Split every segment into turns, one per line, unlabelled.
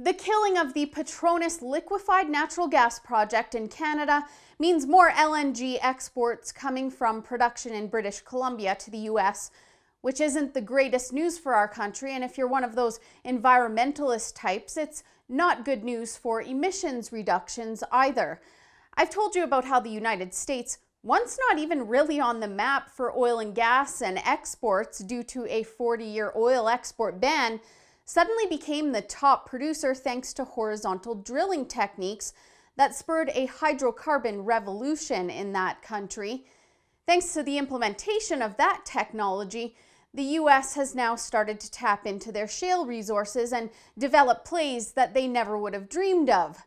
The killing of the Petronas liquefied natural gas project in Canada means more LNG exports coming from production in British Columbia to the US, which isn't the greatest news for our country. And if you're one of those environmentalist types, it's not good news for emissions reductions either. I've told you about how the United States, once not even really on the map for oil and gas and exports due to a 40-year oil export ban, suddenly became the top producer thanks to horizontal drilling techniques that spurred a hydrocarbon revolution in that country. Thanks to the implementation of that technology, the US has now started to tap into their shale resources and develop plays that they never would have dreamed of.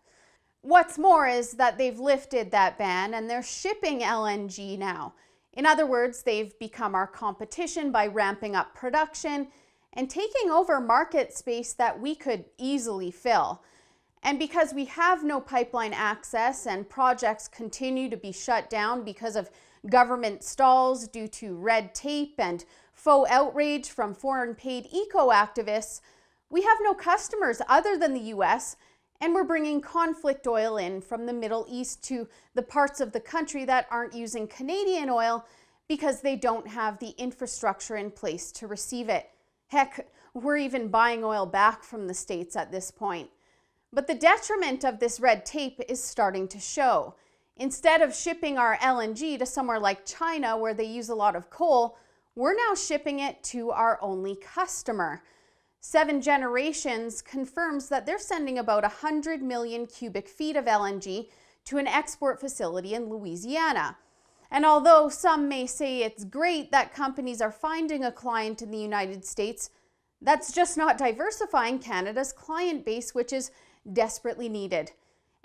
What's more is that they've lifted that ban and they're shipping LNG now. In other words, they've become our competition by ramping up production and taking over market space that we could easily fill. And because we have no pipeline access and projects continue to be shut down because of government stalls due to red tape and faux outrage from foreign paid eco-activists, we have no customers other than the US, and we're bringing conflict oil in from the Middle East to the parts of the country that aren't using Canadian oil because they don't have the infrastructure in place to receive it. Heck, we're even buying oil back from the States at this point. But the detriment of this red tape is starting to show. Instead of shipping our LNG to somewhere like China where they use a lot of coal, we're now shipping it to our only customer. 7 Generations confirms that they're sending about 100 million cubic feet of LNG to an export facility in Louisiana. And although some may say it's great that companies are finding a client in the United States, that's just not diversifying Canada's client base, which is desperately needed.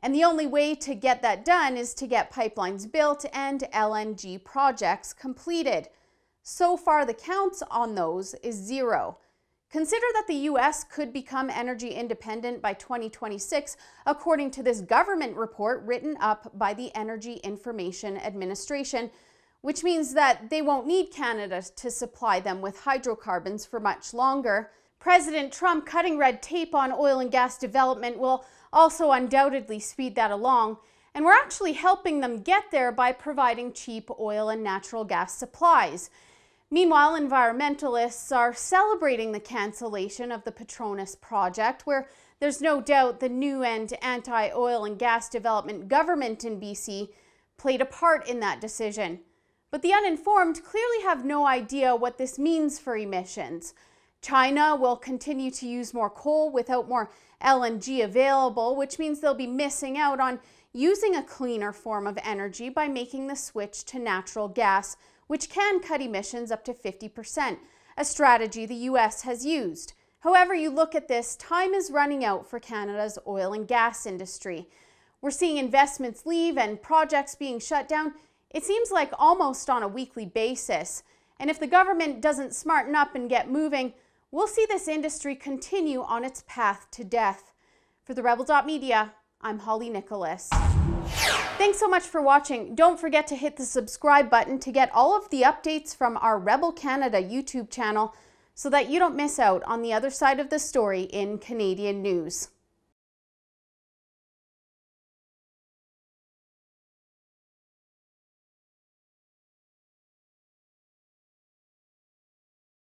And the only way to get that done is to get pipelines built and LNG projects completed. So far, the count on those is 0. Consider that the US could become energy independent by 2026, according to this government report written up by the Energy Information Administration, which means that they won't need Canada to supply them with hydrocarbons for much longer. President Trump cutting red tape on oil and gas development will also undoubtedly speed that along, and we're actually helping them get there by providing cheap oil and natural gas supplies. Meanwhile, environmentalists are celebrating the cancellation of the Petronas project, where there's no doubt the new and anti-oil and gas development government in BC played a part in that decision. But the uninformed clearly have no idea what this means for emissions. China will continue to use more coal without more LNG available, which means they'll be missing out on using a cleaner form of energy by making the switch to natural gas, which can cut emissions up to 50%, a strategy the US has used. However you look at this, time is running out for Canada's oil and gas industry. We're seeing investments leave and projects being shut down, it seems like almost on a weekly basis. And if the government doesn't smarten up and get moving, we'll see this industry continue on its path to death. For the Rebel.media, I'm Holly Nicholas. Thanks so much for watching. Don't forget to hit the subscribe button to get all of the updates from our Rebel Canada YouTube channel so that you don't miss out on the other side of the story in Canadian news.